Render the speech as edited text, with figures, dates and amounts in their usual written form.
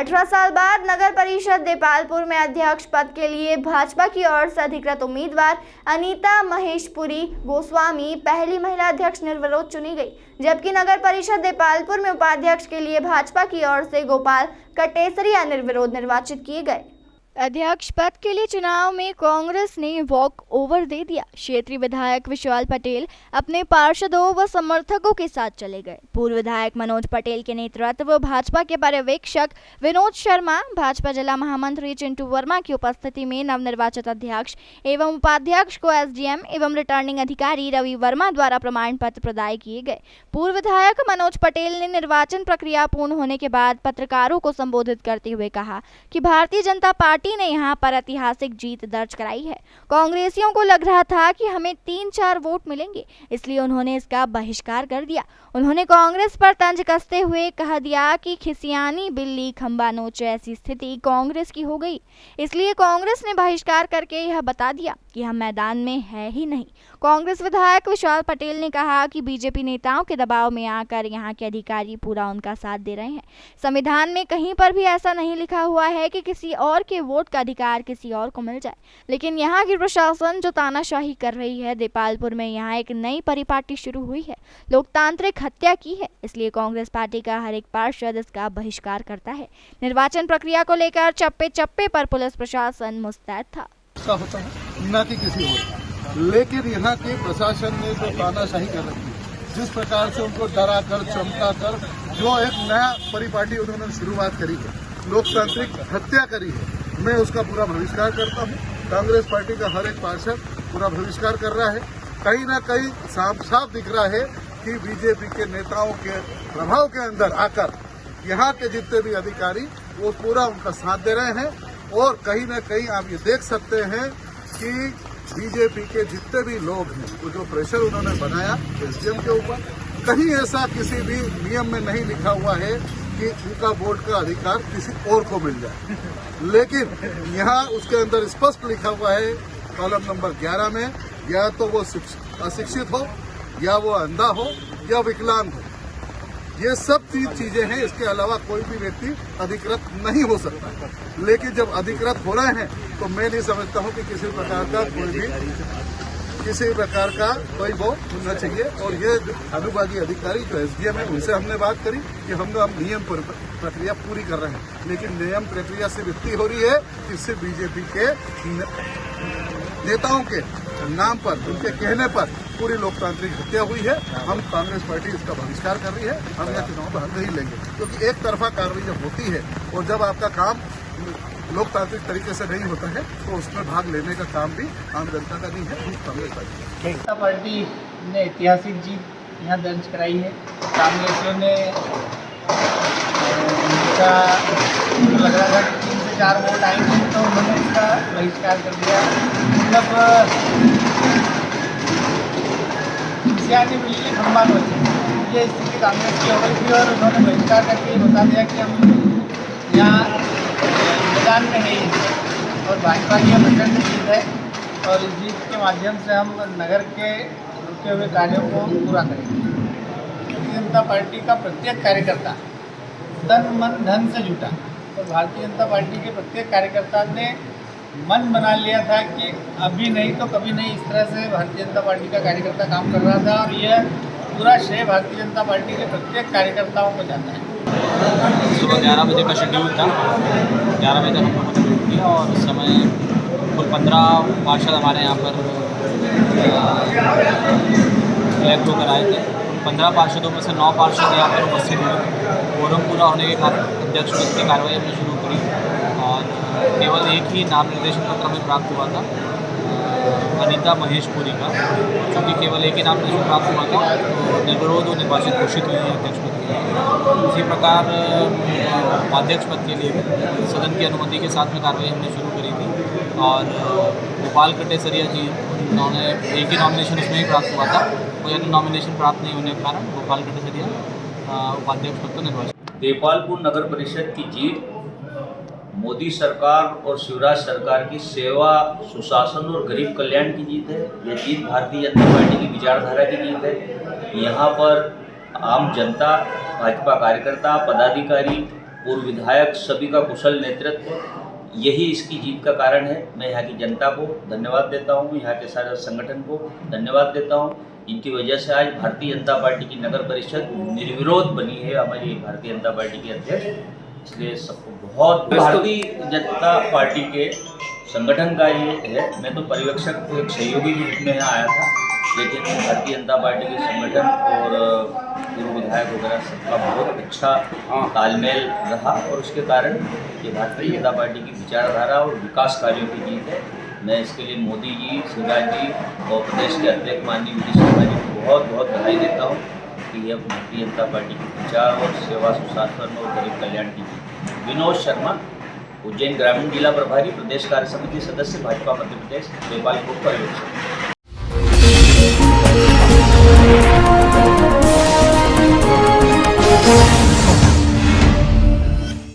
18 साल बाद नगर परिषद देपालपुर में अध्यक्ष पद के लिए भाजपा की ओर से अधिकृत उम्मीदवार अनीता महेशपुरी गोस्वामी पहली महिला अध्यक्ष निर्विरोध चुनी गई, जबकि नगर परिषद देपालपुर में उपाध्यक्ष के लिए भाजपा की ओर से गोपाल कटेसरिया निर्विरोध निर्वाचित किए गए। अध्यक्ष पद के लिए चुनाव में कांग्रेस ने वॉक ओवर दे दिया। क्षेत्रीय विधायक विशाल पटेल अपने पार्षदों व समर्थकों के साथ चले गए। पूर्व विधायक मनोज पटेल के नेतृत्व भाजपा के पर्यवेक्षक विनोद शर्मा, भाजपा जिला महामंत्री चिंटू वर्मा की उपस्थिति में नवनिर्वाचित अध्यक्ष एवं उपाध्यक्ष को एसडीएम एवं रिटर्निंग अधिकारी रवि वर्मा द्वारा प्रमाण पत्र प्रदान किए गए। पूर्व विधायक मनोज पटेल ने निर्वाचन प्रक्रिया पूर्ण होने के बाद पत्रकारों को संबोधित करते हुए कहा कि भारतीय जनता पार्टी ने यहां पर ऐतिहासिक जीत दर्ज कराई है। कांग्रेसियों को लग रहा था कि हमें 3-4 वोट मिलेंगे, इसलिए उन्होंने इसका बहिष्कार कर दिया। उन्होंने कांग्रेस पर तंज कसते हुए कह दिया कि खिसियानी बिल्ली खंबा नोचे ऐसी स्थिति कांग्रेस की हो गई, इसलिए कांग्रेस ने बहिष्कार करके यह बता दिया कि हम मैदान में है ही नहीं। कांग्रेस विधायक विशाल पटेल ने कहा कि बीजेपी नेताओं के दबाव में आकर यहाँ के अधिकारी पूरा उनका साथ दे रहे हैं। संविधान में कहीं पर भी ऐसा नहीं लिखा हुआ है कि किसी और के वोट का अधिकार किसी और को मिल जाए, लेकिन यहाँ की प्रशासन जो तानाशाही कर रही है, देपालपुर में यहाँ एक नई परिपाटी शुरू हुई है, लोकतांत्रिक हत्या की है, इसलिए कांग्रेस पार्टी का हर एक पार्षद इसका बहिष्कार करता है। निर्वाचन प्रक्रिया को लेकर चप्पे चप्पे पर पुलिस प्रशासन मुस्तैद था। होता है न कि किसी और, लेकिन यहाँ के प्रशासन ने जो तानाशाही कर रखी है, जिस प्रकार से उनको डरा कर चमका कर जो एक नया परिपाटी उन्होंने शुरुआत करी है, लोकतांत्रिक हत्या करी है, मैं उसका पूरा बहिष्कार करता हूँ। कांग्रेस पार्टी का हर एक पार्षद पूरा बहिष्कार कर रहा है। कहीं ना कहीं साफ साफ दिख रहा है कि बीजेपी के नेताओं के प्रभाव के अंदर आकर यहाँ के जितने भी अधिकारी वो पूरा उनका साथ दे रहे हैं। और कहीं ना कहीं आप ये देख सकते हैं कि बीजेपी के जितने भी लोग हैं, वो जो प्रेशर उन्होंने बनाया एसडीएम के ऊपर, कहीं ऐसा किसी भी नियम में नहीं लिखा हुआ है कि उनका वोट का अधिकार किसी और को मिल जाए, लेकिन यहाँ उसके अंदर स्पष्ट लिखा हुआ है कॉलम नंबर 11 में, या तो वो अशिक्षित हो, या वो अंधा हो, या विकलांग हो। ये सब चीजें हैं, इसके अलावा कोई भी व्यक्ति अधिकृत नहीं हो सकता। लेकिन जब अधिकृत हो रहे हैं तो मैं नहीं समझता हूं कि किसी प्रकार का कोई वो होना चाहिए। और ये अनुभागीय अधिकारी जो एसडीएम है, उनसे हमने बात करी कि हम नियम प्रक्रिया पूरी कर रहे हैं, लेकिन नियम प्रक्रिया से वित्ती हो रही है। इससे बीजेपी के नेताओं के नाम पर, उनके कहने पर पूरी लोकतांत्रिक हत्या हुई है। हम कांग्रेस पार्टी इसका बहिष्कार कर रही है। हम यह चुनाव भाग नहीं लेंगे, क्योंकि एक तरफा कार्रवाई जब होती है और जब आपका काम लोकतांत्रिक तरीके से नहीं होता है तो उसमें भाग लेने का काम भी आम जनता का नहीं है, कांग्रेस पार्टी। जनता पार्टी ने ऐतिहासिक जीत यहाँ दर्ज कराई है। कांग्रेसियों ने उनका लग रहा था कि 3 से 4 वोट आएंगे, तो उन्होंने इसका बहिष्कार कर दिया। मतलब खिसियानी बिल्ली खंबा नोचे, ये स्थिति कांग्रेस की हो गई थी और उन्होंने बहिष्कार करके बता दिया कि हम यहाँ मैदान में है और भाजपा की प्रचंड जीत है और इस जीत के माध्यम से हम नगर के रुके हुए कार्यों को पूरा करेंगे। भारतीय जनता पार्टी का प्रत्येक कार्यकर्ता तन मन धन से जुटा, तो भारतीय जनता पार्टी के प्रत्येक कार्यकर्ता ने मन बना लिया था कि अभी नहीं तो कभी नहीं, इस तरह से भारतीय जनता पार्टी का कार्यकर्ता काम कर रहा था। और यह पूरा श्रेय भारतीय जनता पार्टी के प्रत्येक कार्यकर्ताओं को जाता है। सुबह 11 बजे का शेड्यूल था, 11 बजे तक हम लोगों ने शुरू किया और उस समय कुल 15 पार्षद हमारे यहाँ पर इलेक्ट होकर आए थे। 15 पार्षदों में से 9 पार्षद यहाँ पर उपस्थित हुए। फोरम पूरा होने के कारण अध्यक्ष पद की कार्रवाई हमने शुरू करी और केवल एक ही नाम निर्देशन पत्र हमें प्राप्त हुआ था, अनीता महेशपुरी का। क्योंकि केवल एक ही नाम निर्देशन प्राप्त हुआ था तो निर्विरोध वो निर्वाचित घोषित हुई है अध्यक्ष पद के लिए। इसी प्रकार उपाध्यक्ष पद के लिए भी सदन की अनुमति के साथ में कार्रवाई हमने शुरू करी थी और गोपाल कटेसरिया जी, उन्होंने एक ही नॉमिनेशन उसमें ही प्राप्त हुआ था, कोई अन्य नॉमिनेशन प्राप्त नहीं होने के कारण गोपाल कटेसरिया उपाध्यक्ष पद को निर्वाचित। देपालपुर नगर परिषद की जीत मोदी सरकार और शिवराज सरकार की सेवा, सुशासन और गरीब कल्याण की जीत है। यह जीत भारतीय जनता पार्टी की विचारधारा की जीत है। यहाँ पर आम जनता, भाजपा कार्यकर्ता, पदाधिकारी पूर्व विधायक सभी का कुशल नेतृत्व, यही इसकी जीत का कारण है। मैं यहाँ की जनता को धन्यवाद देता हूँ, यहाँ के सारे संगठन को धन्यवाद देता हूँ। इनकी वजह से आज भारतीय जनता पार्टी की नगर परिषद निर्विरोध बनी है हमारी भारतीय जनता पार्टी के अध्यक्ष। इसलिए सबको बहुत भारतीय जनता पार्टी के संगठन का ये है। मैं तो पर्यवेक्षक एक सहयोगी के रूप में यहाँ आया था, लेकिन भारतीय जनता पार्टी के संगठन और पूर्व विधायक वगैरह सबका बहुत अच्छा तालमेल रहा और उसके कारण ये भारतीय जनता पार्टी की विचारधारा और विकास कार्यों की जीत है। मैं इसके लिए मोदी जी, शिवराज जी और प्रदेश के अध्यक्ष माननीय नीतीश कुमार जी को बहुत बहुत बधाई देता हूँ कि यह भारतीय जनता पार्टी की विचार और सेवा, सुशासन और गरीब कल्याण की जीत। विनोद शर्मा, उज्जैन ग्रामीण जिला प्रभारी, प्रदेश कार्य समिति सदस्य, भाजपा मध्य प्रदेश, नेपाल को पर्यवेक्षक।